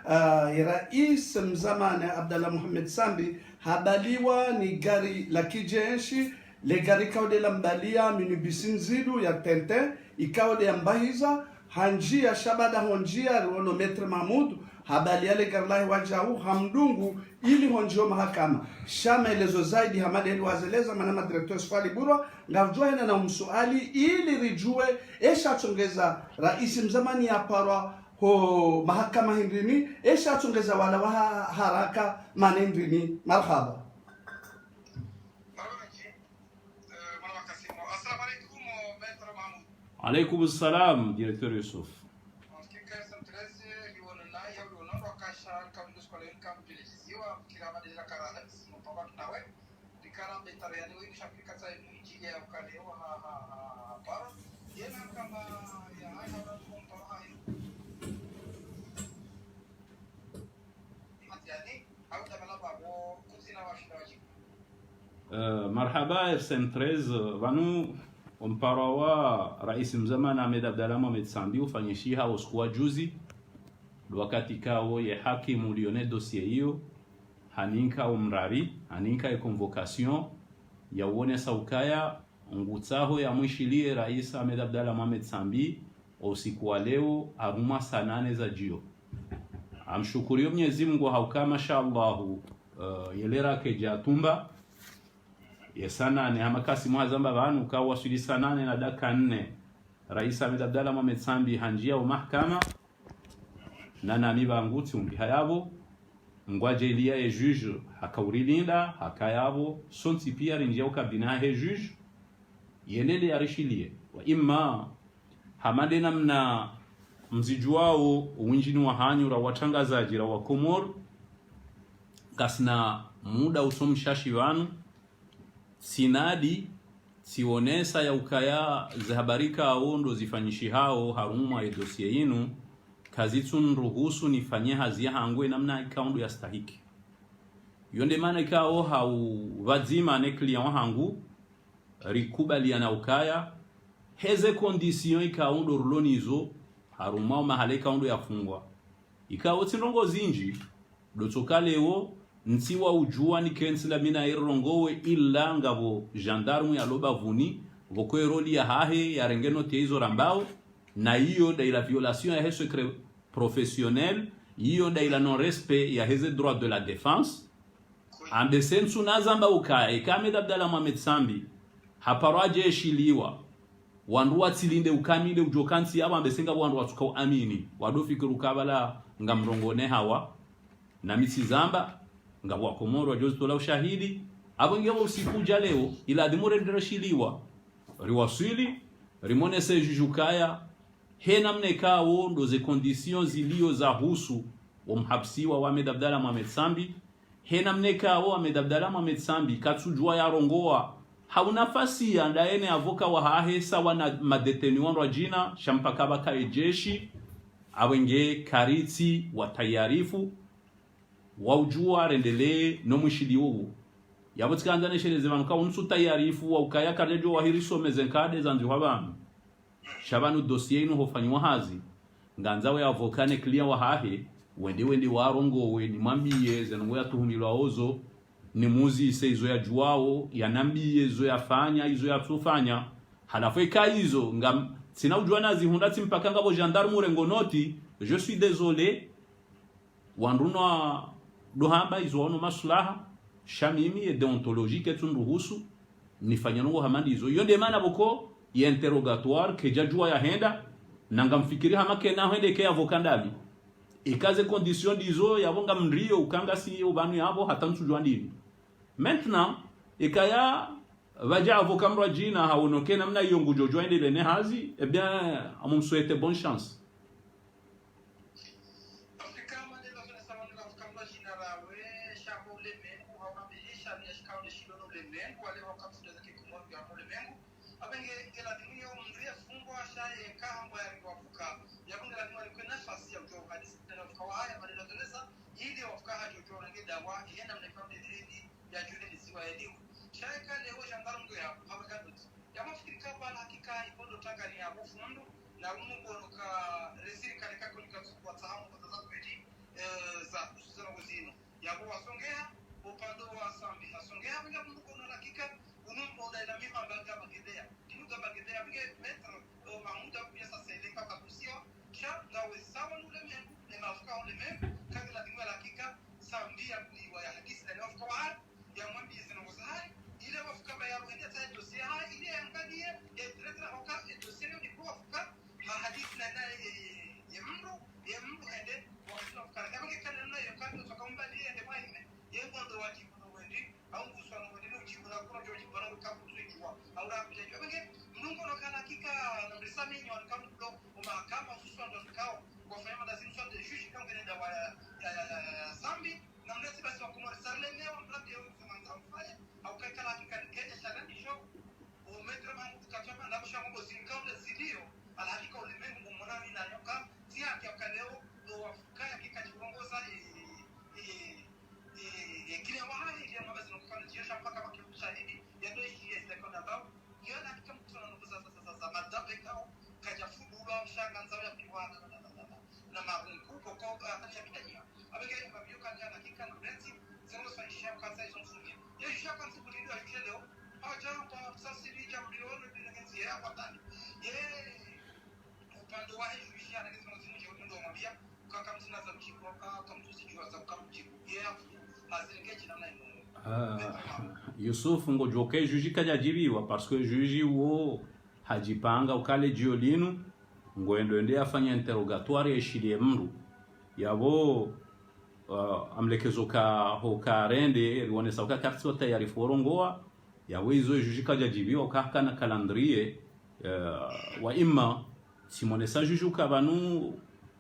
rais mzamani Abdallah Mohamed Sambi habaliwa ni gari la kijeshi le gari kaude la mbalia minibisi nzidu ya tente ikaude ya mbahiza hanjia shabada honjia ruono metre Mahmud habali yale garlahi wajau hamdungu ili honjio mahakama shama elezo zaidi hamade ili wazeleza manama director swali burwa ngavjua hena na msuali ili rijue esha tongeza raisi mzamani ya parwa ho mahakama hindrini esha tongeza wala wa haraka manendrini. Marhaba. Alaikum salam, directeur Yusuf. Marhaba FM13 vanu Mparawa Rais Mzamani Ahmed Abdallah Mohamed Sambi ufanyishiha usikuwa juzi wakati kao ye haki mulione dossier hiyo haninka umrari haninka e convocation ya uone saukaya ngutsaho ya mwishilie Rais Ahmed Abdallah Mohamed Sambi usiku wa leo aruma saa 8 za jio. Amshukurio Mwenyezi Mungu hauka mashallah yelera keja tumba yesana ni hamakasi mwazamba vanu ka wasili saa 8 na dakika 4 Rais Ahmed Abdallah Mohamed Sambi hanjia wa mahakama na nami banguti umbi hayabo ngwaje ilia e juge hakaulilinda hakayabo sonti pia rinjia ukabina he juge yenele yarishilie wa imma hamade namna mzijuao uwinjini wa hanyura watangazaji wa Komor kasna muda usomshashi wanu sinadi sionesa ya ukaya zahabarika aondo zifanyishi hao haruma ya dosie inu kazitun ruhusu nifanye hazia hangwe namna ikaundu ya stahiki yonde mana ikao hau vazima ne client hangu rikubali ya na ukaya heze condition ikaundu rulonizo haruma mahale ikaundu ya fungwa ikao tinongo zinji dotokaleo ntiwa ujua ni kensila mina irongowe illa ngabo gendarme ya loba vuni voko roli ya hahe ya rengeno teizo rambao na hiyo da ila violation ya secret professionnel hiyo da ila non respect ya heze droit de la défense ambesen sunazamba ukaya Ahmed Abdallah Mohamed Sambi haparaje shiliwa wanduwa tilinde ukamile ujokanti aba ambesenga wanduwa tukao amini wadofikiru kabala ngamrongone hawa na mitizamba ngabwa Komoro wajozi tola ushahidi abo ngewa usikuja leo ila adimure ndirashiliwa riwasili rimone se jujukaya hena mneka ndo ze conditions zilio za husu wa mhabsiwa wa Ahmed Abdallah Mohamed Sambi hena mneka Ahmed Abdallah Mohamed Sambi katujua ya rongoa haunafasi ya ndaene avoka wa hahe sawa na madeteni wanwa jina shampakaba ka jeshi awenge kariti watayarifu waujua rendele no mwishidi ugu yabutikanda neshereze banuka unsu tayarifu wa ukaya karejo wahiriso mezenkade zanju habanu shabanu dossier ino hofanywa hazi nganza we avokane clear wa hahe wende warongo we ni mwambie zenwe yatuhumilwa ozo ni muzi izo ya juao yanambiye izo yafanya izo yatufanya halafu ikaizo ngam sina ujua nazi hundati mpaka ngabo gendarme rengonoti je suis désolé wanduna dohamba izo ono maslaha shamimi e deontologique tunruhusu nifanya ngo hamandi izo yonde mana boko ya interrogatoire ke jajua ya henda nangamfikiri hamake na hende ke avokandami ikaze condition dizo yabonga mrio ukanga si ubanu yabo hata nsujwa ndini maintenant ikaya vaja avokamro jina haonoke namna hiyo ngujojo endele ne hazi eh bien amum souhaite bonne chance. ulimwengu kabla dingwa la hakika saudia mliwa ya hadithi na wafuka wa ya mwambi zinazozahari ile wafuka bayaru ende ta dossier ha ile angalie ya tretra hoka dossier ni kwa wafuka ha hadithi na ya mru ende wafuka kama kana na ya kando tukambalie ende mwaime yengo ndo wajibu wendi au kusana wendi no jibu na kuna joji bana kapu tuijua au na kujua benge mlungu no kana hakika na mrisami ni wanakamu ndo mahakama hususan ndo kao kwa fanya madazini sote juji kama kwenye dawa ya zambi na mlezi basi wa kumwarisale leo mlabi ya uzamanza mfaya au kaikala hakika ni kenya shalani show umetra mangu tukachama na msha mambo zinkaude zilio ala hakika ulimengu mwanami na nyoka tia kia leo ndo wafukaya hakika chikongoza kile wahai ile mabazi nokufanya jiosha mpaka wakimu shahidi ya ndo ishi ya zekona bao yona hakika mtu na nukuza sasa madabe kao kajafudu ulo mshanga nzao ya piwana na marungu kwa hali ya bidania abegea kwa bio kan yana hakika na breti zero sa ishia kanza hizo mfungia ya ishia kanza kulido ya ishia leo haja kwa sasa hivi jambo leo binagezi ya watani ye upande wa ishia na hizo mzimu ndo mwambia kwa kama sina za mchiko kama mtu sijua za kama mchiko ye hazingeji namna hiyo Yusuf ngojoke juji kajajibiwa parce que juji wo hajipanga ukale jiolinu ngoendo ende afanya interrogatoire yeshilie mru yabo amlekezo ka hoka rende rionesa uka kartso tayari forongoa yawe izo juji kajajibiwa ukaka na calendrier wa imma simonesa juji ukabanu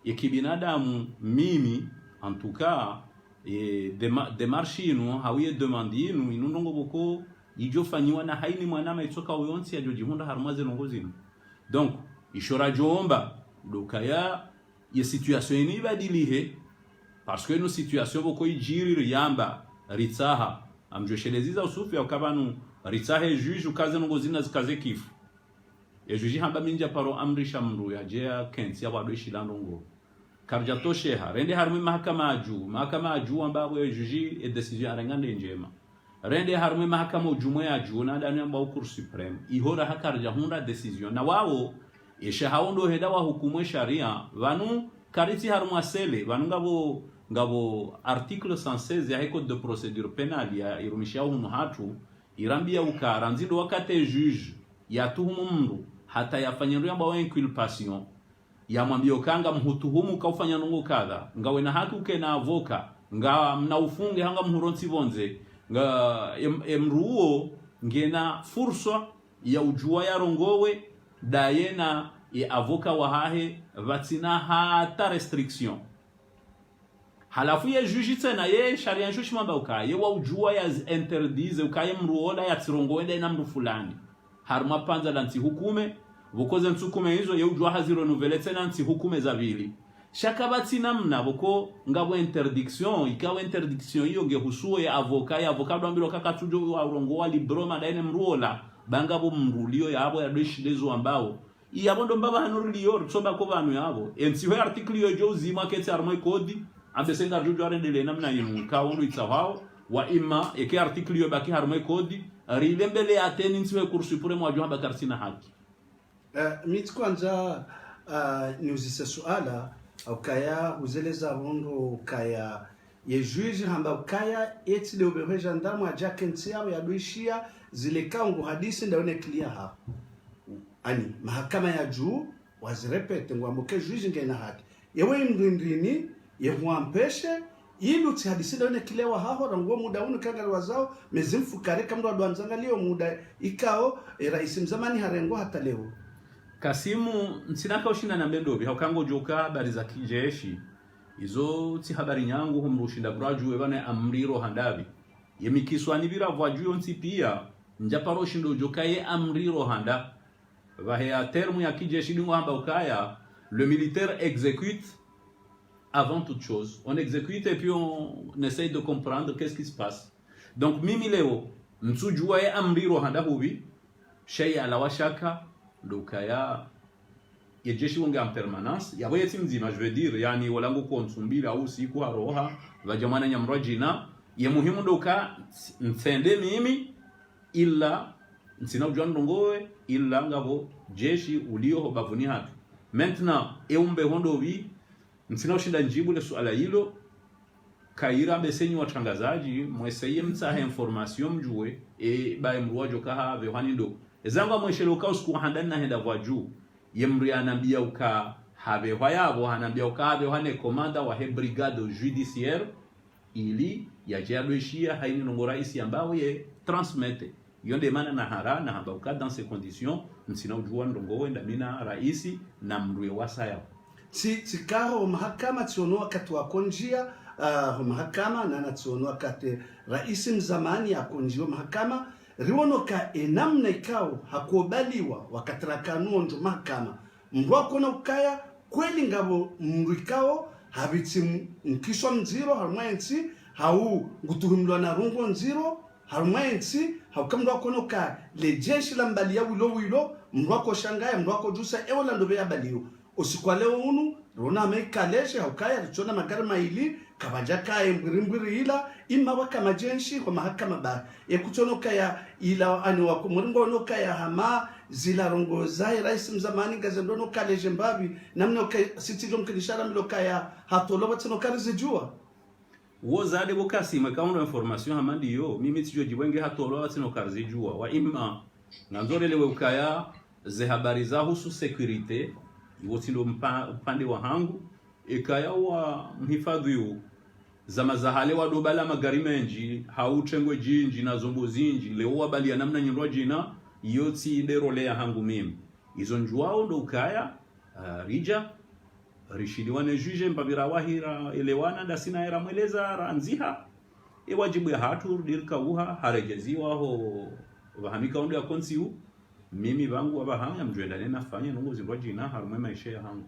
yekibinadamu mimi en tout cas demarche inu hawiye demande inu inundongo boko ijo fanyiwa na haini mwanama itoka uyonsi ya jojihunda harumaze nongozinu donc ishora jomba dokaya ye situation ini badilihe parce que no situation boko ijiri yamba ritsaha amjosheleza usufi ukabanu ritsahe juge ukaze nongozina zikaze kifu ya juge hamba minja paro amrisha mru ya jea kensi ya wado ishilandongo karja tosheha rende harumi mahakama aju ambapo juji e decision arangande njema rende harumi mahakama ujumwe ya juu na ndani ambao cour supreme ihora hakarja hunda decision na wao isha haundo heda wa hukumu sharia vanu kariti harumu asele vanu ngabo article 116 ya code de procédure pénale ya irumisha hunu hatu irambia ukaranzido wakati juge ya tuhumu mru hata yafanyiria ambao inculpation ya mwambio kanga mhutuhumu kaufanya nungu kadha ngawe na haki uke na avoka nga mna ufunge hanga mhuronsi vonze nga emruo ngena fursa ya ujua ya rongowe dayena ya avoka wahahe vatina hata restriction halafu ya juji tena ye sharia njushi mamba ukaye wa ujua ya interdize ukaye mruola ya tsirongowe na mru fulani harma panza lanti hukume bukoze nsukume hizo ye ujua haziro nouvelle tena nti hukume za vili shakabati namna boko ngabo interdiction ikawa interdiction hiyo ngehusuo ya avoka bambilo kaka tujo wa urongo wa libroma daine mruola bangabo mrulio yabo ya deshilezo ambao iyabo ndo mbaba hanuriliyo tsomba ko banu yabo ensiwe article yo jozi market armoy code ambesenga jujo arendele namna yinu ka wonu itsawao wa imma eke article yo baki armoy code rilembele ateni nsiwe cour supreme wa johamba karsina haki miti kwanza niuzise suala ukaya uzeleza rondo ukaya ye juge hamba ukaya eti leo bewe gendarme aja kensi yao ya duishia zile kangu hadisi ndaone clear hapa ani mahakama ya juu wazirepete ngwambuke juge ngena haki yewe ndindini yewampeshe ilu ti hadisi ndaone clear wa haho rango muda unu kangali wazao mezimfukare kamdo adwanzanga leo muda ikao rais mzamani harengo hata leo Kasimu nsinaka ushinda na mbendobi haukango joka habari za kijeshi izo ti habari nyangu humrushinda braju bana amriro handabi yemikiswani bira vwajuyo nti pia njaparo shindo joka ye amriro handa vahe a terme ya kijeshi dingo hamba ukaya le militaire exécute avant toute chose on exécute et puis on essaye de comprendre qu'est-ce qui se passe donc mimi leo mtsujua ye amriro handa hubi shay ala washaka lokaya yejeshi wonge en permanence yabo yeti mzima je veux dire yani walangu konsumbira au siku haroha vajamana nyamrojina ye muhimu doka nsende mimi illa nsina ujwan ndongowe illa ngabo jeshi ulio bavuni hatu maintenant eumbe hondo vi msina ushinda njibu le suala hilo kaira besenyi watangazaji mweseye mtsahe information mjue bae mruwajo kaha vehani ndo ezanga mweshele uka usiku handani na henda waju yemri anambia uka have wayabo anambia uka have wane komanda wa he brigade judiciaire ili ya jadweshia haini nongo raisi ambao ye transmette yonde mana na hara na hamba uka dans ces conditions msina ujua ndongo wenda mina raisi na mruwe wasaya Tikaro mahakama tiono wakati wa konjia mahakama na nationo wakati raisi mzamani ya konjio mahakama riwonoka enamna ikao hakubaliwa wakati rakanu onjo mahakama mbwako na ukaya kweli ngabo mrikao habiti mkiswa mziro harumwensi hau ngutuhumlwa na rungo nziro harumwensi haukamdwa konoka le jeshi la mbali ya wilo mbwako shangaya mbwako jusa ewola ndobe ya baliyo usikwale unu rona mekaleshe haukaya richona magari maili kabaja kae mbirimbiri ila ima waka majenshi kwa mahakama ba ekutonoka ya ila ani wako muringo noka ya hama zila rongo zai rais mzamani gazendono kaleje mbabi namno sitilo mkilishara mloka ya hatoloba tinoka rizijua wozade bokasi makaondo information hamandi yo mimi tijo jibwenge hatoloba tinoka rizijua wa ima nganzore lewe ukaya ze habari za husu security iwotilo mpande wa hangu ikaya wa mhifadhi yu zama zahale wa dobala magari menji hauchengwe jinji na zombo zinji leo wabali ya namna nyindwa jina yoti derole ya hangu mimi izo njuwao ndo ukaya rija rishiliwane juje mbabira wahira elewana da sina era mweleza ranziha wajibu ya hatu dirka uha harejeziwa ho wahamika ondo ya konsiu mimi vangu wabahanga mjuendane nafanya nungu zindwa jina harumwe maisha ya hangu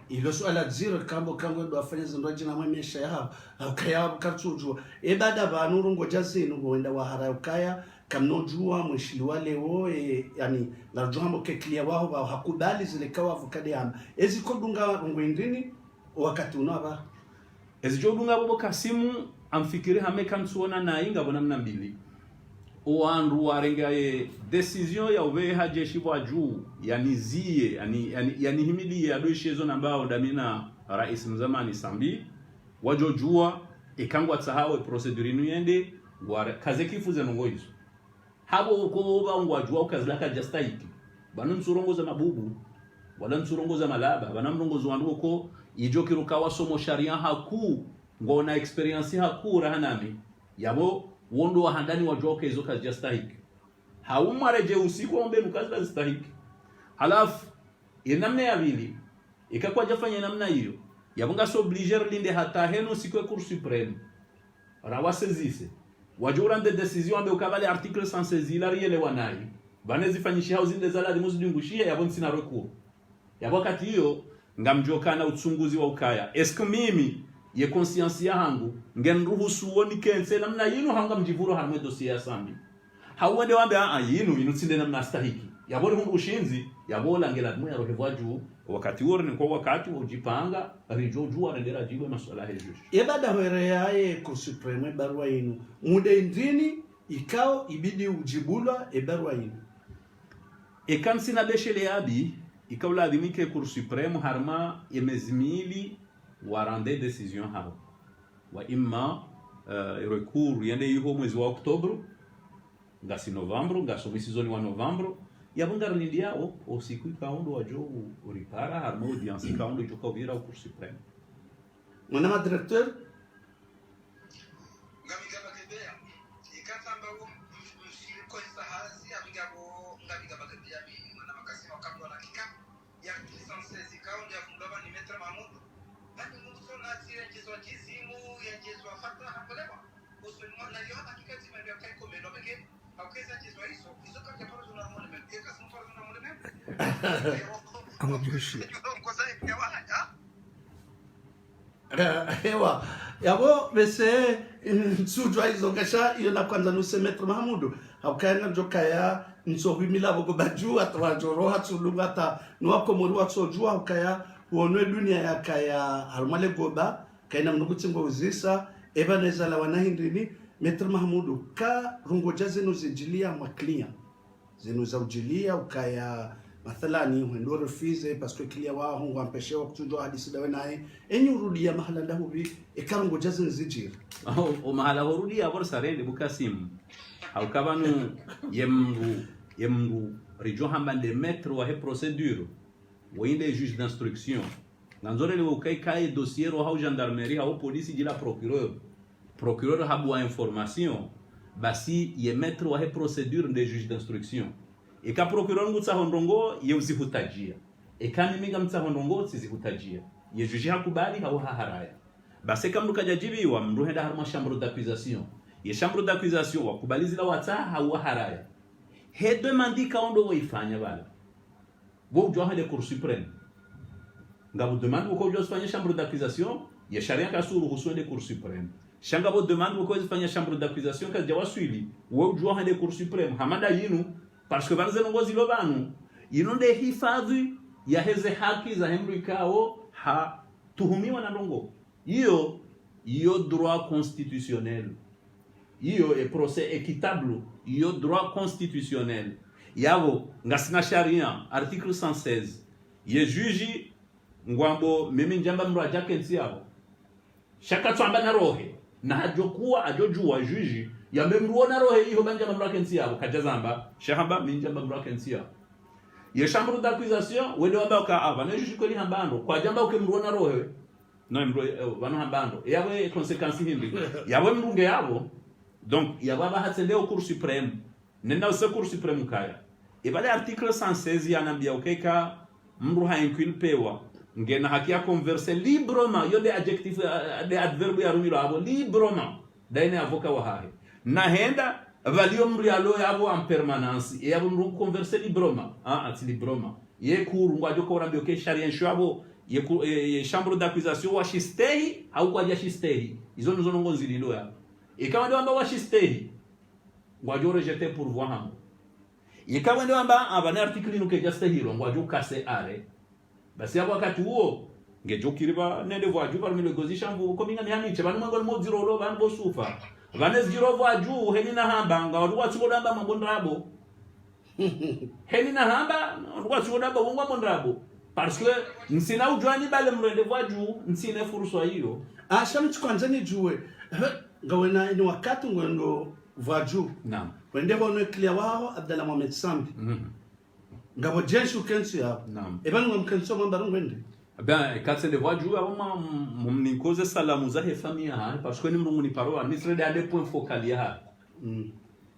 ilo swala zero kambo ndo afanya zindwa jina mwe maisha ya hangu ukaya kartujua ebada vanuru ngoja zinu ngoenda wahara ukaya kamnojua mwishiliwa leo yani narjuhambo keklia waho hakubali zile kawa avukade ama ezikodunga ngwendini wakati unaba ezijodunga bobo kasimu amfikiri hameka msuona na inga bona mna mbili oandu warengaye decision ya uveha jeshi wa juu yanizie yani himili ya doishezo nambao damina rais mzamani sambi wajojua ikangwa tsahawe procedure nuyende kaze kifuze nongoizo habo ko bangwa jua ukazilaka justaiki banu msurongoza mabubu wala msurongoza malaba bana mrongozo wandu ko ijokiruka wasomo sharia haku ngona experience haku rahanami yabo wondo wa handani wajua ukezo kazi jastahiki haumareje usiku ombe nukazi la zistahiki halafu namna ya vili ikakuwa jafanya namna hiyo yabunga so obliger linde hata heno sikwe cour supreme rawasezise wajura de decision ambe ukavale article 116 la riele wanai banezi fanyishi hao zinde zaladi muzidungushia yabon sina recours yabo wakati hiyo ngamjokana uchunguzi wa ukaya eske mimi ye conscience yangu ngenruhusu woni kense namna yinu hanga mjivuro hamwe dossier ya sambi hawende wambe yinu tsinde namna stahiki yabole hungu ushinzi yabola ngela mwe rohevwa juu wakati wori ni kwa wakati ujipanga rijoju arendera jiwe masuala hejo ebada were yae ku supreme barua yinu mude ndini ikao ibidi ujibula barua yinu ekansina beshele yabi ikaula adimike ku supreme harma yemezimili warande decision hao wa imma recours yende yuho mwezi wa Oktober ngasi November ngaso misizoni wa November yabunga lindiao osiku kaundo wajo uripara harmo audience kaundo joka vira au Cour supreme mwana directeur ngamiga bakebea ikatamba wo mshiriko sahazi amigabo ngamiga bakebea mimi mwana makasima kabla dakika ya license kaundo ya fundaba ni metre Mahmud bani muso na tirejezo jizimu yejezo fata hapolewa usulmo na yo hakika zimebea kai komendo beke aukeza jezo hizo hizo kati ya paro na mwana mbeka simu paro na mwana mbeka amabushi ngoza ya waha ewa yabo bese sujwa hizo kasha iyo na kwanza nuse metre Mahamudu haukana jokaya nsohimila bogo baju atwajoro hatsulunga ta nwako muri watsojua haukaya uonwe dunia ya kaya harumale goba kaina mnugutsingo uzisa eba nezala wanahindini metre Mahamudu ka rungo jazenu zijilia maklia zenu za ujilia ukaya mathalani wendo refize parce que kilia wao hungu ampeshewa kutunjwa hadisi dawe naye enyu rudia mahala ndahubi ekarongo jazin zijir o mahala horudi abor sarende bukasim au kabanu yemru rijo hambande mettre wa he procédure woinde juge d'instruction nanzore le ukai kai dossier ro ha gendarmerie ha police dila procureur habu information basi ye mettre wa he procédure de juge d'instruction e ka procureur ngutsa hondongo ye uzihutajia e kani minga mtsa hondongo sizihutajia ye juge hakubali ha haraya basi kama mkajajibiwa mruhenda harma chambre d'accusation ye chambre d'accusation wakubalizi la wata ha haraya he demandi ka ondo waifanya bala bo ujwa hade cour suprême ngabo demande ko ujwa fanya chambre d'accusation ye sharia ka suru huswende cour suprême shanga bo demande ko fanya chambre d'accusation ka jawa swili wo ujwa hade cour suprême hamada yinu parce que banze ngozi lo banu yinu de hifadhi ya heze haki za hemri kao ha tuhumiwa na ndongo iyo droit constitutionnel iyo e procès équitable iyo droit constitutionnel yabo ngasina sharia article 116 ye juge ngwambo mimi njamba mro ajakensi yabo shaka twamba na rohe na hajokuwa ajojua juge ya memruona rohe iyo banja mro akensi yabo kajazamba shahamba minjamba mro akensi yabo ye chambre d'accusation wende wamba ka abana juge ko li hambando kwa jamba ukemruona rohe no mro bano hambando yawe conséquences hindi yawe mrunge yabo donc yababa hatsende au cour suprême nenda au cour suprême kaya e bale article 116 yanambia ukeka mru hainculpewa ngena haki ya converser librement yo de adjectif de adverbe ya rumiro abo librement daine avocat wa hahe na henda valio mru yalo yabo en permanence e yabo mru converser librement ati librement ye cour ngwajo ko rambio ke sharia shwabo ye chambre d'accusation wa shistehi au kwa shistehi izo nizo ngonzi lilo ya e kama ndio amba wa shistehi ngwajo rejeter pourvoi hangu ye kama ndio amba abana article nuke jastehiro ngwajo kase are basi hapo wakati huo ngejo kiriba nende voaju parmi le gozi chambu kominga ni haniche banu ngol moziro lo ban bosufa vanes giro voaju helina hamba ngawadu watsugodamba mabondrabo helina hamba watsugodamba wongwa mondrabo parce que nsina ujwani bale mrende voaju nsine furso hiyo shamu chikwanzani juwe ngawena ni wakati ngwendo voaju naam wende bono clear wao Abdallah Mohamed Sambi ngabo jenshu kensi ya naam ebanu ngomkenso mambaro ngwende ben katse de voaju ama mumnikoze salamu za he famille ha parce que ni mrungu ni paroa ni srede ade point focal ya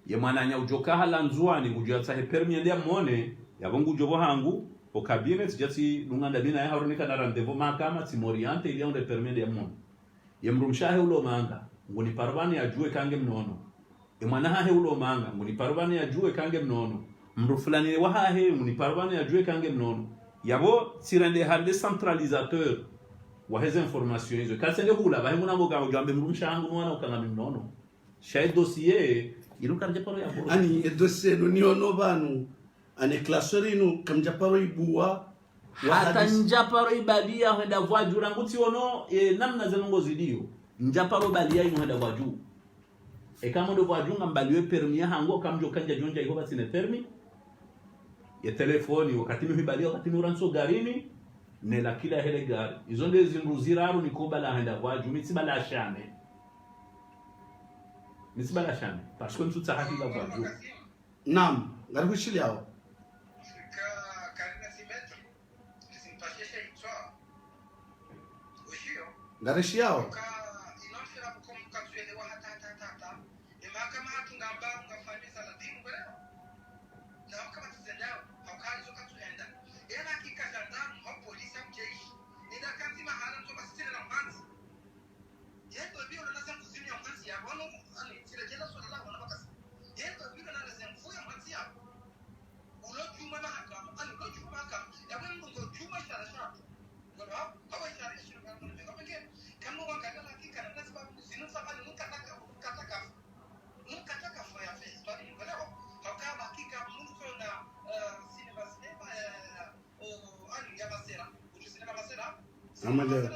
ye mwana nya ujoka hala nzuani ngujya tsahe permis ndia mone yabongu jobo hangu au cabinet jati lunganda bina ya harunika na rendez-vous mahakama timoriante ili onde permis ndia mone ye mrumshahe ulo manga nguni parvani ajue kange mnono e mwana hahe ulo manga nguni parvani ajue kange mnono mru fulani wa hahe nguni parvani ajue kange mnono yabo sirende harde centralisateur wa heze information hizo kasende hula bahe muna moga ujambe mrumshangu mwana ukanga mnono shay dossier iruka njaparo ya boro ani dossier no niono banu ane klasserino kamjaparo ibua hata njaparo ibadia henda voaju ranguti ono namna zenongo zidio njaparo balia ino henda voaju e kama ndo voaju ngambaliwe permis hango kamjo kanja jonja iko batine permis ya telefoni wakati mimi balia wakati nuranso garini ne la kila hele gari izo nde zinduziraru nikobala henda voaju mitsibala shame parce que tout ça haki la voaju nam ngarushili yao ngarishi yao Amale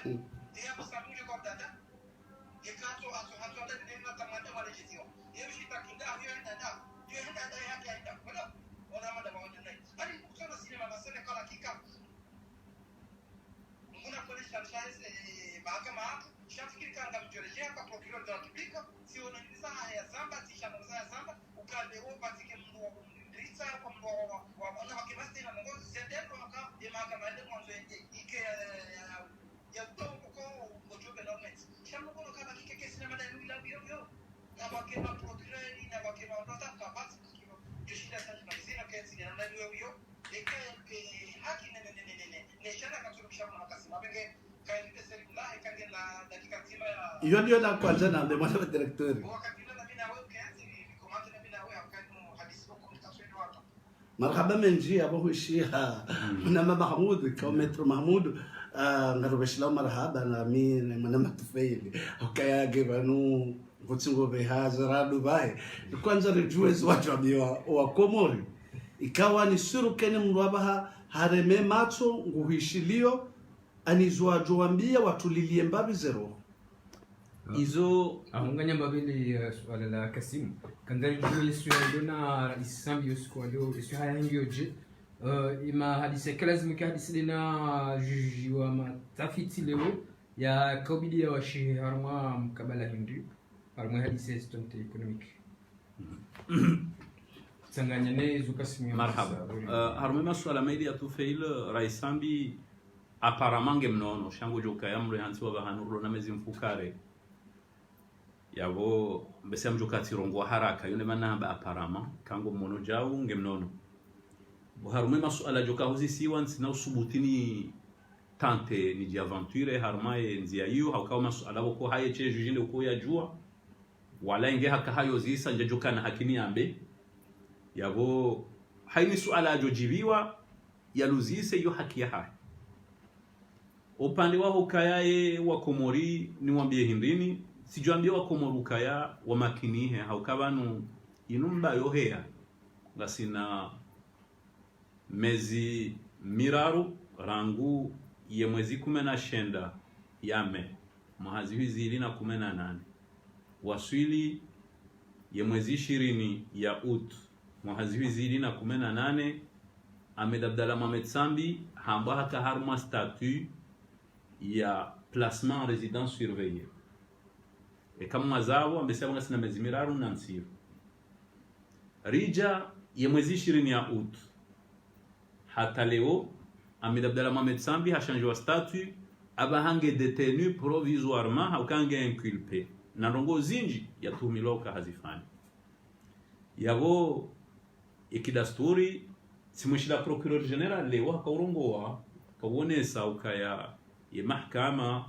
hali ya kusamuja kwa dada ikato hatu hata ndio tamata wale jitio yeye shitakinda hiyo ndio yake haida wala ona mada wa ndio hadi kutana sinema na sene kala kika nguna polisi alishaize mahakama hapo shafikiri kanga mjorejea kwa procureur de la République si unaingiza haya zamba tisha mwanza ya zamba ukale opa tike mndo wa ndritsa kwa mndo wa wana wakimasti na mongozi zendendo maka ya mahakama ndio mwanzo ike ya mtongo kwa mjobe na mets shamu kono kama kike kesi na madai bila bio na wakema procureur na wakema ndota kabati kimo yoshida sana na zina kesi na ndani hiyo ike haki ne shana katurukisha mahakama benge kaende serikali ikaje na dakika nzima ya hiyo ndio na kwanza na mwana wa director wakati na mimi na wewe kazi komanda na mimi na wewe akani hadithi huko mtakaswendo hapa marhaba menji abo shia na mama Mahmud kwa metro Mahmud ngarubeshla marhaba na mimi na matufeli ukaya gebanu kutsingo behazara Dubai kwanza nijue watu wa Komori ikawa ni suru kene mwabaha hareme macho nguhishilio anizwa joambia watulilie mbabi zero izo ahunganya mbabili swala la Kasim kangari juu swala na rais Sambi usiku leo swala hingioje ima hadisi lazima hadisi lina juji wa matafiti leo ya kabidi ya washi harma mkabala hindi harma hadisi stonte economic sanganya nezo Kasim marhaba harma maswala media tu fail rais Sambi apparemment gemnono shango joka yamre hansi wa bahanuro na mezi mfukare yabo mbese mjoka tirongo haraka yone manamba apparemment kango mono jawu ngemnono buharume masuala joka hozi siwans na usubutini tante ni di aventure harma nzia hiyo haukawa masuala boko haye che jujine uko ya jua wala inge haka hayo zisa nje joka na hakini ambe yabo haini suala jojibiwa yaluzise hiyo haki ya hai upande wao kayaye wa Komori ni wambie hindini sijuambia wa Komori kaya wa makinihe haukabanu inumba yohea ngasina mezi miraru rangu ye mwezi 19 yame mwahazi hizi na 18 waswili ye mwezi 20 ya ut mwahazi hizi na 18 Ahmed Abdallah Mohamed Sambi hamba haka harma statut ya placement en résidence surveillée et kama mazao amesema ngasina mezi miraru na msiru rija ya mwezi 20 ya ut hata leo Ahmed Abdallah Mohamed Sambi ha changé statut abahange détenu provisoirement haukange inculpé na rongo zinji ya tumiloka hazifani yabo ikidasturi simwishila procureur general leo hakaurongoa kawonesa ukaya ye mahkama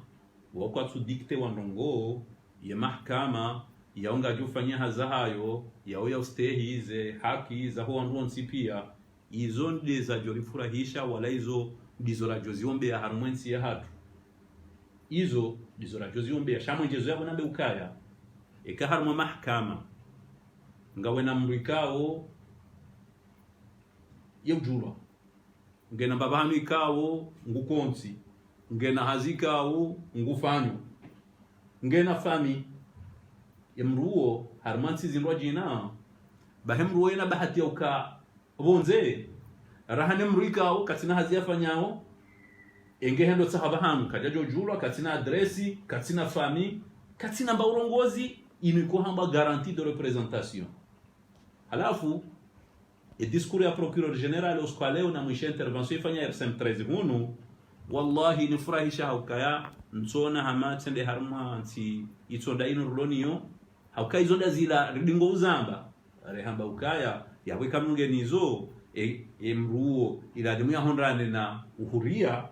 wakati dikte wanrongo ye mahkama yaonga jufanya hazahayo yaoya ustehize haki za ho wanronsi pia izo ndiza jorifurahisha wala izo ndizo la joziombe ya harmwensi ya hatu izo ndizo la joziombe ya shamwenjezo yabo nambe ukaya eka harma mahkama ngawe na mrikao yujura ngena babanu ikao ngukonsi ngena hazikao ngufanyo ngena fami yamruo harmansi zinwa jina bahemruo ina bahati uka bonze rahane mrikao katina haziyafanyao engehendo tsahabahanu kajajo julwa katina adresi katina fami katina baurongozi iniko hamba garantie de représentation halafu e discours ya procureur general oskaleo na mwisha intervention ifanya RSM 13 hunu wallahi nifurahisha haukaya nsona hama tsende harma nsi itsonda ino ruloniyo haukai zonda zila ridingo uzamba rehamba ukaya yawe kamnunge nizo mruo ila dimu ya honrane na uhuria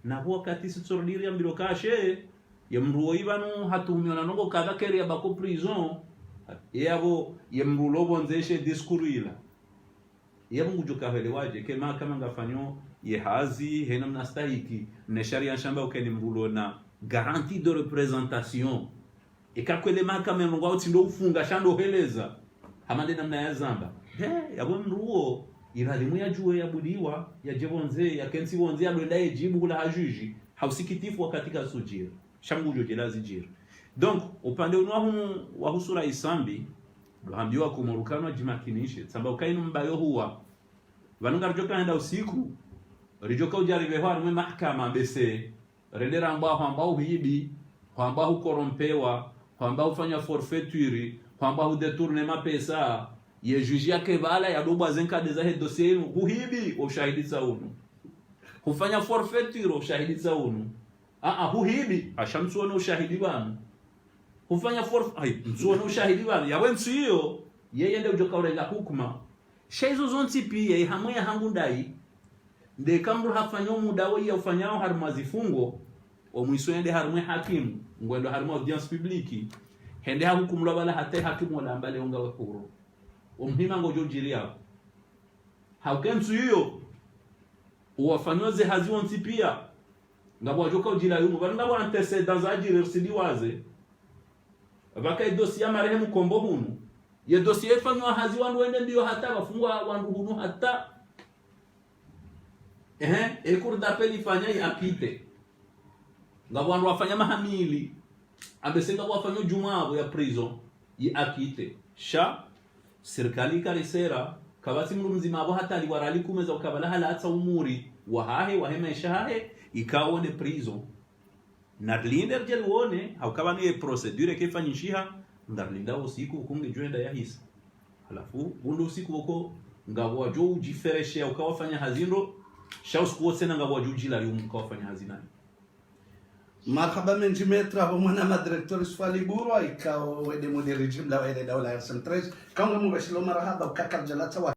na wakati sitsordiria mbilo kashe mruo ibanu hatumiona nongo kada keri ya bako prison yabo mruo bonzeshe discours ila yabo ngujoka helewaje kema kama ngafanyo yehazi hena mnastahiki ne sharia shamba ukeni mruo na garantie de représentation ikakwele mahakama ngo utindo ufunga shando heleza hamande namna ya zamba yabo mruo iralimu ya juwe ya budiwa ya jebonze ya kensi bonze ya lwenda ejibu kula hajuji hausikitifu wakati ka sujira shangujo jelazi jira. Donc upande wa husura isambi dohambiwa kumurukano jimakinishe samba ukainu mbayo huwa vanunga rijoka henda usiku rijoka ujaribe hwa mwe mahakama bese rendera ambao hibi ambao korompewa ambao ufanya forfaiture ambao detourne mapesa ye juge yake bala ya doba zenka de zahe dossier huhibi ushahidi saunu hufanya forfaiture ushahidi saunu huhibi ashamsuona ushahidi bana hufanya msuona ushahidi bana yawe nsiyo yeye ndio ujoka urega hukuma shaizo zonti pia hamwe hangu ndai nde kamru hafanya muda wa ya ufanyao harumazifungo omwiswende harumwe hakimu ngwendo harumwe audience publique hende hakukumula bala hata hakimu wala mbale unga wekuru omhima ngojo jiria haukensu hiyo uwafanyoze haziwonti pia ngabo ajoka ujira yumu bali ngabo antecedents ajire sidiwaze baka dossier marehemu kombo hunu ye dossier fanywa haziwandu wende ndio hata bafungwa wandu hunu hata cour d'appel ifanya apite ngabo wandu wafanya mahamili abesenga wafanya jumabo ya prison yi akite sha serikali karisera kabati mru mzima abo hata liwarali kumeza ukabala halatsa umuri wahahe wahemesha hahe ikaone prison narlinder jelwone haukaba ni procedure kefanyishiha ndarlinda usiku kunge joenda ya hisa halafu bundu usiku uko ngabo wajo ujifereshe ukawafanya hazindo shaus kuotse na ngabo wajo ujila yumu ukawafanya hazinani. Marhaba menjimetra wa mwana madirektori swali burwa ikao wede mudiri jimla wede daula ya 3 kama mbashilo marhaba ukakar jalata wa